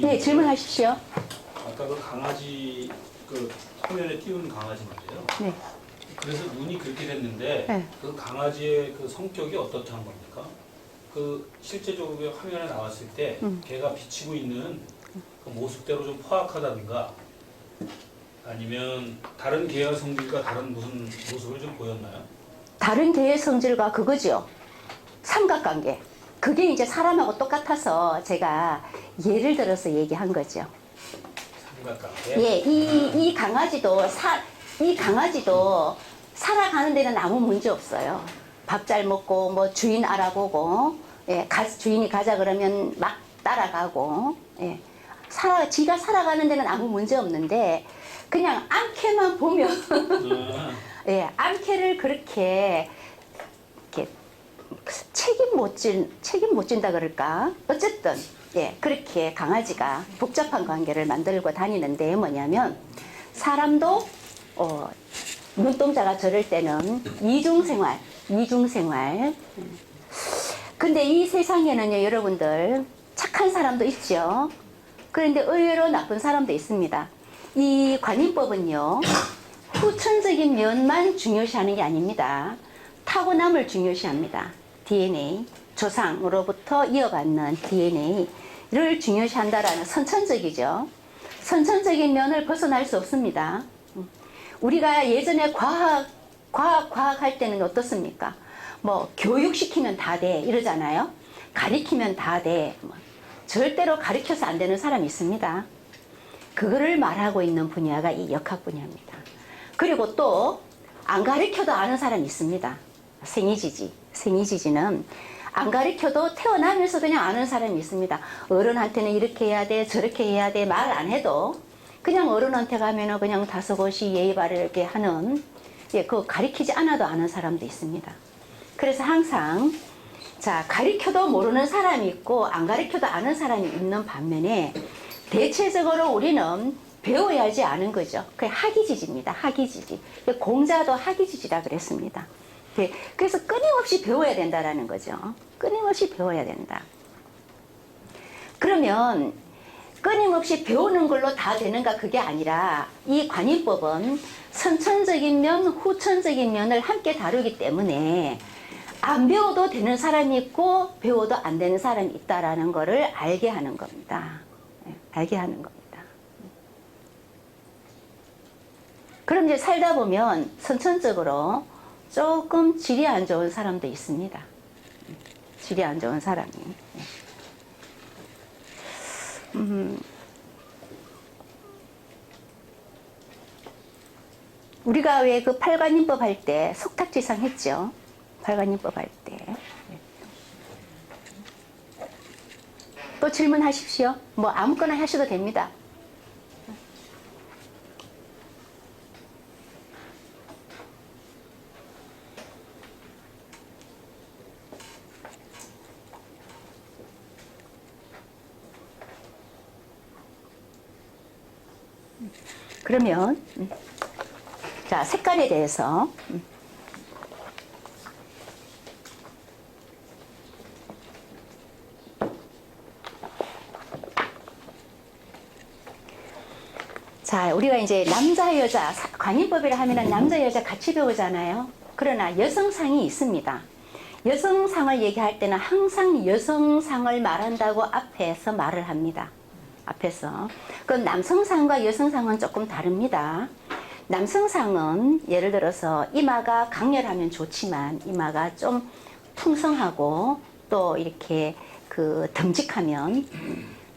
네, 질문하십시오. 아까 그 강아지 그 화면에 띄운 강아지 말이에요. 네. 그래서 눈이 그렇게 됐는데 네. 그 강아지의 그 성격이 어떻다는 겁니까? 그 실제적으로 그 화면에 나왔을 때 걔가 비치고 있는 그 모습대로 좀 포악하다든가 아니면 다른 개의 성질과 다른 무슨 모습을 좀 보였나요? 다른 개의 성질과 그거죠. 삼각관계. 그게 이제 사람하고 똑같아서 제가 예를 들어서 얘기한 거죠. 삼각관계? 예, 이 강아지도 살아가는 데는 아무 문제 없어요. 밥 잘 먹고, 뭐 주인 알아보고, 예, 주인이 가자 그러면 막 따라가고, 예. 지가 살아가는 데는 아무 문제 없는데, 그냥 암캐만 보면, 예, 암캐를 그렇게, 이렇게 책임 못 진다 그럴까? 어쨌든, 예, 그렇게 강아지가 복잡한 관계를 만들고 다니는데 뭐냐면, 사람도, 눈동자가 저럴 때는 이중생활. 근데 이 세상에는요, 여러분들, 착한 사람도 있죠. 그런데 의외로 나쁜 사람도 있습니다. 이 관인법은요, 후천적인 면만 중요시하는 게 아닙니다. 타고남을 중요시합니다. DNA, 조상으로부터 이어받는 DNA를 중요시한다라는 선천적이죠. 선천적인 면을 벗어날 수 없습니다. 우리가 예전에 과학 할 때는 어떻습니까? 뭐 교육시키면 다 돼 이러잖아요. 가리키면 다 돼. 절대로 가리켜서 안 되는 사람이 있습니다. 그거를 말하고 있는 분야가 이 역학 분야입니다. 그리고 또 안 가리켜도 아는 사람이 있습니다. 생이지지는 안 가리켜도 태어나면서 그냥 아는 사람이 있습니다. 어른한테는 이렇게 해야 돼, 저렇게 해야 돼, 말 안 해도 그냥 어른한테 가면은 그냥 다소곳이 예의 바르게 하는, 예, 그거 가리키지 않아도 아는 사람도 있습니다. 그래서 항상, 자, 가리켜도 모르는 사람이 있고, 안 가리켜도 아는 사람이 있는 반면에, 대체적으로 우리는 배워야지 아는 거죠. 그게 학이지지입니다. 학이지지. 공자도 학이지지라 그랬습니다. 네, 그래서 끊임없이 배워야 된다라는 거죠. 끊임없이 배워야 된다. 그러면, 끊임없이 배우는 걸로 다 되는가 그게 아니라 이 관인법은 선천적인 면, 후천적인 면을 함께 다루기 때문에 안 배워도 되는 사람이 있고 배워도 안 되는 사람이 있다라는 것을 알게 하는 겁니다. 알게 하는 겁니다. 그럼 이제 살다 보면 선천적으로 조금 질이 안 좋은 사람도 있습니다. 질이 안 좋은 사람이. 우리가 왜 그 팔관인법 할 때 속탁지상 했죠? 팔관인법 할 때. 또 질문하십시오. 뭐 아무거나 하셔도 됩니다. 그러면 자, 색깔에 대해서 자, 우리가 이제 남자 여자 관인법이라 하면은 남자 여자 같이 배우잖아요. 그러나 여성상이 있습니다. 여성상을 얘기할 때는 항상 여성상을 말한다고 앞에서 말을 합니다. 앞에서. 그럼 남성상과 여성상은 조금 다릅니다. 남성상은 예를 들어서 이마가 강렬하면 좋지만 이마가 좀 풍성하고 또 이렇게 그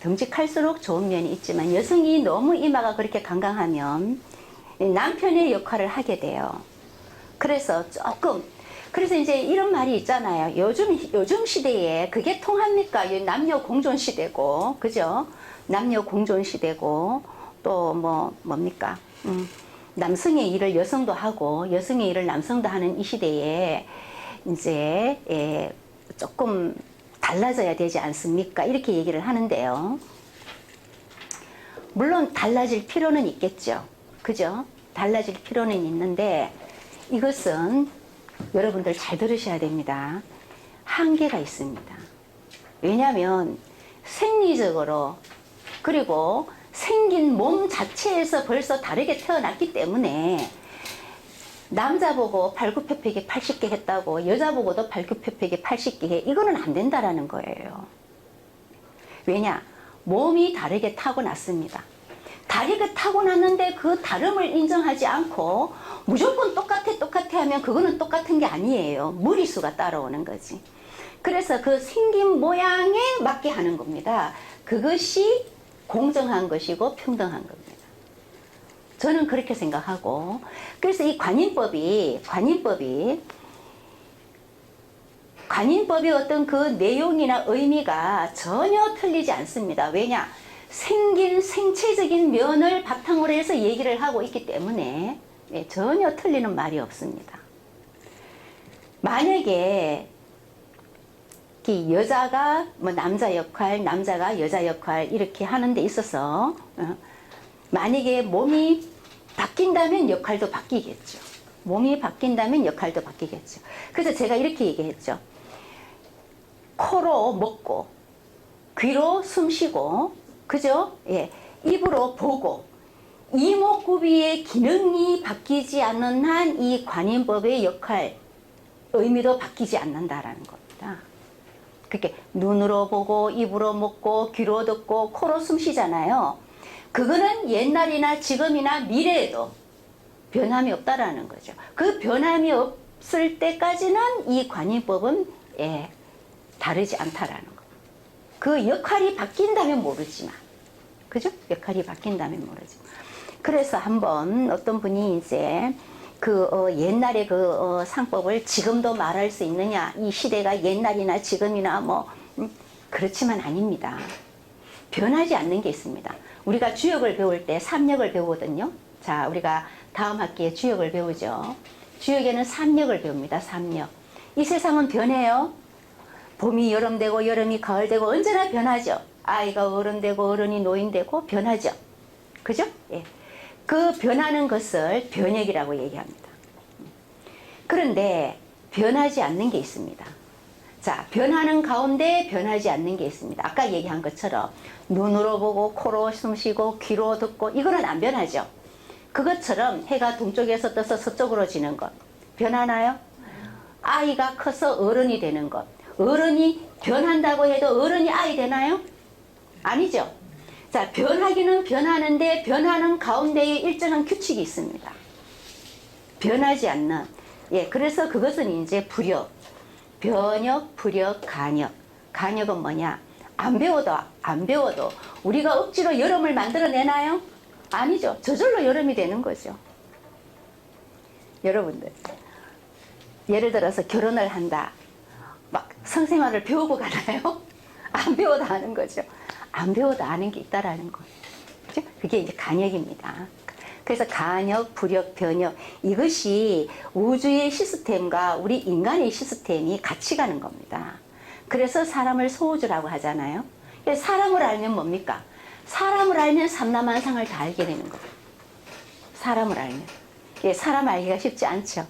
듬직할수록 좋은 면이 있지만 여성이 너무 이마가 그렇게 강강하면 남편의 역할을 하게 돼요. 그래서 그래서 이제 이런 말이 있잖아요. 요즘 시대에 그게 통합니까? 남녀 공존 시대고, 그죠? 남녀 공존 시대고, 또 뭡니까? 남성의 일을 여성도 하고, 여성의 일을 남성도 하는 이 시대에 이제 조금 달라져야 되지 않습니까? 이렇게 얘기를 하는데요. 물론 달라질 필요는 있겠죠. 그죠? 달라질 필요는 있는데 이것은 여러분들 잘 들으셔야 됩니다. 한계가 있습니다. 왜냐하면 생리적으로 그리고 생긴 몸 자체에서 벌써 다르게 태어났기 때문에 남자 보고 발굽혀펴기 80개 했다고 여자 보고도 발굽혀펴기 80개 해. 이거는 안 된다라는 거예요. 왜냐? 몸이 다르게 타고났습니다. 다르게 타고났는데 그 다름을 인정하지 않고 무조건 똑같아 하면 그거는 똑같은 게 아니에요. 무리수가 따라오는 거지. 그래서 그 생긴 모양에 맞게 하는 겁니다. 그것이 공정한 것이고 평등한 겁니다. 저는 그렇게 생각하고, 그래서 이 관인법이 어떤 그 내용이나 의미가 전혀 틀리지 않습니다. 왜냐? 생긴 생체적인 면을 바탕으로 해서 얘기를 하고 있기 때문에 전혀 틀리는 말이 없습니다. 만약에 여자가 뭐 남자 역할, 남자가 여자 역할 이렇게 하는 데 있어서 만약에 몸이 바뀐다면 역할도 바뀌겠죠. 몸이 바뀐다면 역할도 바뀌겠죠. 그래서 제가 이렇게 얘기했죠. 코로 먹고, 귀로 숨쉬고, 그죠? 예. 입으로 보고, 이목구비의 기능이 바뀌지 않는 한 이 관인법의 역할, 의미도 바뀌지 않는다라는 겁니다. 그렇게 눈으로 보고, 입으로 먹고, 귀로 듣고, 코로 숨쉬잖아요. 그거는 옛날이나 지금이나 미래에도 변함이 없다라는 거죠. 그 변함이 없을 때까지는 이 관인법은 다르지 않다라는 거. 그 역할이 바뀐다면 모르지만, 그죠? 역할이 바뀐다면 모르지만. 그래서 한번 어떤 분이 이제 옛날의 상법을 지금도 말할 수 있느냐? 이 시대가 옛날이나 지금이나 그렇지만 아닙니다. 변하지 않는 게 있습니다. 우리가 주역을 배울 때 삼역을 배우거든요. 자, 우리가 다음 학기에 주역을 배우죠. 주역에는 삼역을 배웁니다. 삼역. 이 세상은 변해요. 봄이 여름 되고 여름이 가을 되고 언제나 변하죠. 아이가 어른 되고 어른이 노인 되고 변하죠. 그죠? 예. 그 변하는 것을 변역이라고 얘기합니다. 그런데 변하지 않는 게 있습니다. 자, 변하는 가운데 변하지 않는 게 있습니다. 아까 얘기한 것처럼 눈으로 보고 코로 숨쉬고 귀로 듣고 이거는 안 변하죠. 그것처럼 해가 동쪽에서 떠서 서쪽으로 지는 것 변하나요? 아이가 커서 어른이 되는 것, 어른이 변한다고 해도 어른이 아이 되나요? 아니죠. 자, 변하기는 변하는데 변하는 가운데에 일정한 규칙이 있습니다. 변하지 않는. 그래서 그것은 이제 불역. 변역, 불역, 간역. 간역은 뭐냐? 안 배워도 우리가 억지로 여름을 만들어내나요? 아니죠. 저절로 여름이 되는 거죠. 여러분들, 예를 들어서 결혼을 한다. 막 성생활을 배우고 가나요? 안 배워도 아는 거죠. 안 배워도 아는 게 있다라는 거예요. 그죠? 그게 이제 간역입니다. 그래서 간역, 불역, 변역 이것이 우주의 시스템과 우리 인간의 시스템이 같이 가는 겁니다. 그래서 사람을 소우주라고 하잖아요. 사람을 알면 뭡니까? 사람을 알면 삼라만상을 다 알게 되는 거예요. 사람을 알면. 사람 알기가 쉽지 않죠.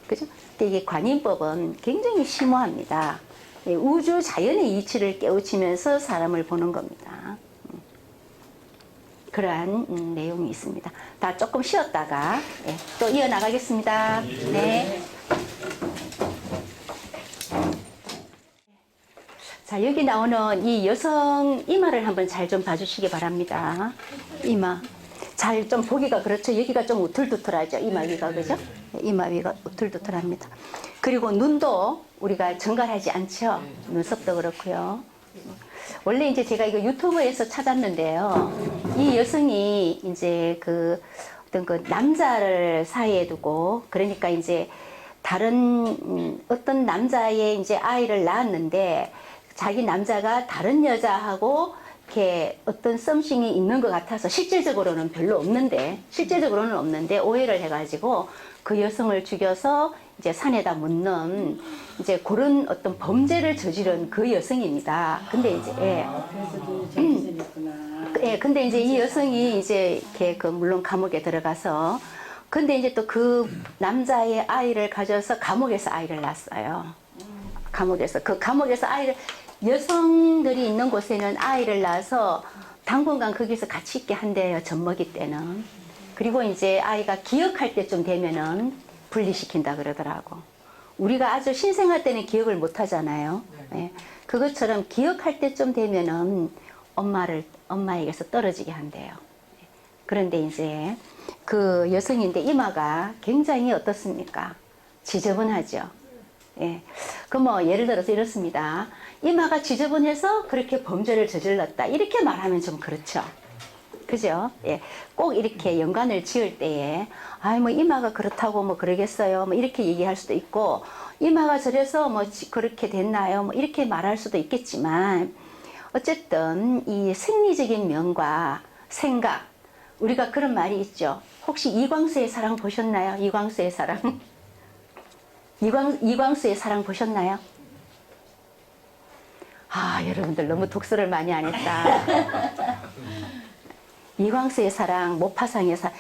그죠? 근데 이게 관인법은 굉장히 심오합니다. 우주 자연의 이치를 깨우치면서 사람을 보는 겁니다. 그러한 내용이 있습니다. 다 조금 쉬었다가 또 이어나가겠습니다. 네. 자, 여기 나오는 이 여성 이마를 한번 잘 좀 봐주시기 바랍니다. 이마. 잘 좀 보기가 그렇죠. 여기가 좀 우툴투툴하죠. 이마 위가, 그죠? 이마 위가 우툴투툴합니다. 그리고 눈도 우리가 정갈하지 않죠. 눈썹도 그렇고요. 원래 이제 제가 이거 유튜브에서 찾았는데요. 이 여성이 이제 어떤 남자를 사이에 두고, 그러니까 이제 다른 어떤 남자의 이제 아이를 낳았는데, 자기 남자가 다른 여자하고 이렇게 어떤 썸씽이 있는 것 같아서 실제적으로는 없는데 오해를 해가지고 그 여성을 죽여서 이제 산에다 묻는 이제 그런 어떤 범죄를 저지른 그 여성입니다. 근데 이제 근데 이제 이 여성이 이제 이렇게 물론 감옥에 들어가서 근데 이제 또 그 남자의 아이를 가져서 감옥에서 아이를 낳았어요. 감옥에서 아이를 여성들이 있는 곳에는 아이를 낳아서 당분간 거기서 같이 있게 한대요, 젖먹이 때는. 그리고 이제 아이가 기억할 때쯤 되면은 분리시킨다 그러더라고. 우리가 아주 신생아 때는 기억을 못 하잖아요. 예. 그것처럼 기억할 때쯤 되면은 엄마에게서 떨어지게 한대요. 그런데 이제 그 여성인데 이마가 굉장히 어떻습니까? 지저분하죠. 예. 그 뭐 예를 들어서 이렇습니다. 이마가 지저분해서 그렇게 범죄를 저질렀다. 이렇게 말하면 좀 그렇죠. 그죠? 예. 꼭 이렇게 연관을 지을 때에, 아이, 뭐, 이마가 그렇다고 뭐 그러겠어요. 뭐, 이렇게 얘기할 수도 있고, 이마가 저래서 뭐, 그렇게 됐나요? 뭐, 이렇게 말할 수도 있겠지만, 어쨌든, 이 생리적인 면과 생각, 우리가 그런 말이 있죠. 혹시 이광수의 사랑 보셨나요? 이광수의 사랑. 이광수의 사랑 보셨나요? 아, 여러분들 너무 독서를 많이 안 했다. 이광수의 사랑, 모파상의 사랑,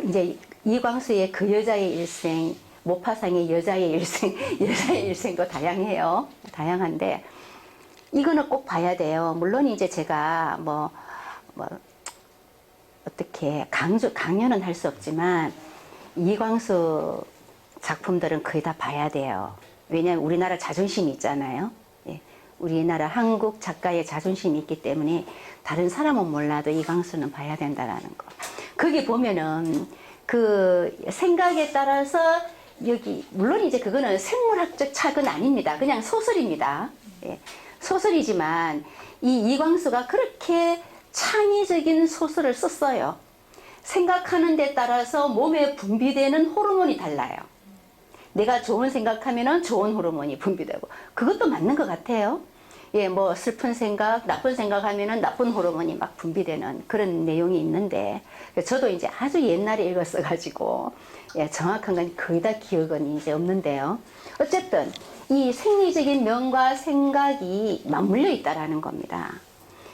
이제 이광수의 그 여자의 일생, 모파상의 여자의 일생, 여자의 일생도 다양해요. 다양한데, 이거는 꼭 봐야 돼요. 물론 이제 제가 어떻게 강요는 할 수 없지만, 이광수 작품들은 거의 다 봐야 돼요. 왜냐하면 우리나라 자존심이 있잖아요. 예. 우리나라 한국 작가의 자존심이 있기 때문에 다른 사람은 몰라도 이광수는 봐야 된다라는 거. 거기 보면은 그 생각에 따라서 여기 물론 이제 그거는 생물학적 착은 아닙니다. 그냥 소설입니다. 예. 소설이지만 이 이광수가 그렇게 창의적인 소설을 썼어요. 생각하는 데 따라서 몸에 분비되는 호르몬이 달라요. 내가 좋은 생각하면은 좋은 호르몬이 분비되고 그것도 맞는 것 같아요. 예, 뭐 슬픈 생각, 나쁜 생각하면은 나쁜 호르몬이 막 분비되는 그런 내용이 있는데 저도 이제 아주 옛날에 읽었어가지고 예, 정확한 건 거의 다 기억은 이제 없는데요. 어쨌든 이 생리적인 면과 생각이 맞물려 있다라는 겁니다.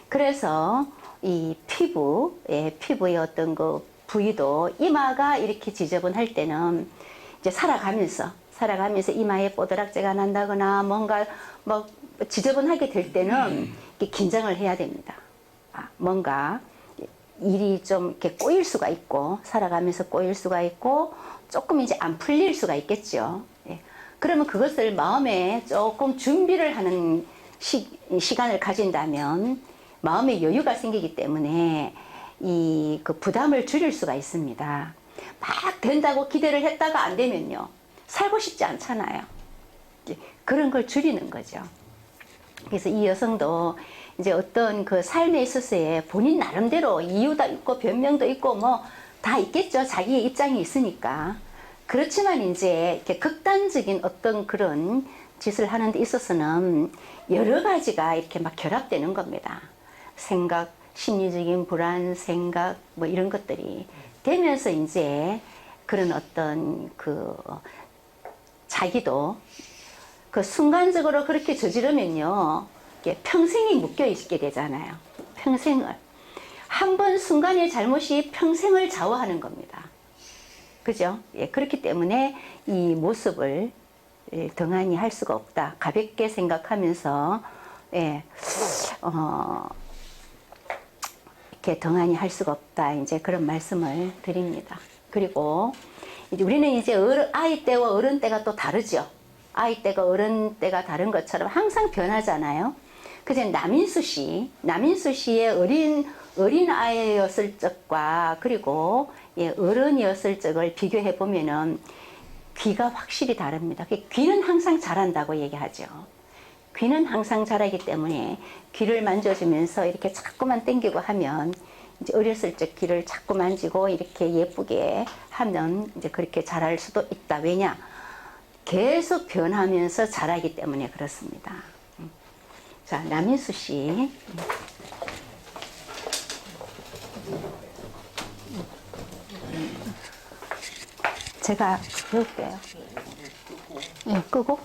그래서 이 피부의 어떤 그 부위도 이마가 이렇게 지저분할 때는 이제 살아가면서 이마에 뽀드락재가 난다거나 뭔가 뭐 지저분하게 될 때는 이렇게 긴장을 해야 됩니다. 뭔가 일이 좀 이렇게 꼬일 수가 있고 살아가면서 꼬일 수가 있고 조금 이제 안 풀릴 수가 있겠죠. 예. 그러면 그것을 마음에 조금 준비를 하는 시간을 가진다면 마음의 여유가 생기기 때문에 그 부담을 줄일 수가 있습니다. 막 된다고 기대를 했다가 안 되면요. 살고 싶지 않잖아요. 그런 걸 줄이는 거죠. 그래서 이 여성도 이제 어떤 그 삶에 있어서의 본인 나름대로 이유도 있고 변명도 있고 뭐 다 있겠죠. 자기의 입장이 있으니까. 그렇지만 이제 이렇게 극단적인 어떤 그런 짓을 하는 데 있어서는 여러 가지가 이렇게 막 결합되는 겁니다. 생각, 심리적인 불안, 생각 뭐 이런 것들이 되면서 이제 그런 어떤 그 자기도 그 순간적으로 그렇게 저지르면요 평생이 묶여 있게 되잖아요. 평생을 한 번 순간의 잘못이 평생을 좌우하는 겁니다. 그죠? 예, 그렇기 때문에 이 모습을 등한히 할 수가 없다. 가볍게 생각하면서 예, 이렇게 등한히 할 수가 없다. 이제 그런 말씀을 드립니다. 그리고 이제 우리는 이제 아이 때와 어른 때가 또 다르죠. 아이 때가 어른 때가 다른 것처럼 항상 변하잖아요. 그래서 남인수 씨의 어린 아이였을 적과 그리고 예, 어른이었을 적을 비교해 보면은 귀가 확실히 다릅니다. 귀는 항상 잘한다고 얘기하죠. 귀는 항상 잘하기 때문에 귀를 만져주면서 이렇게 자꾸만 당기고 하면 이제 어렸을 적 귀를 자꾸 만지고 이렇게 예쁘게 하면 이제 그렇게 잘할 수도 있다. 왜냐? 계속 변하면서 자라기 때문에 그렇습니다. 자, 남인수 씨. 제가 배울게요. 예, 끄고.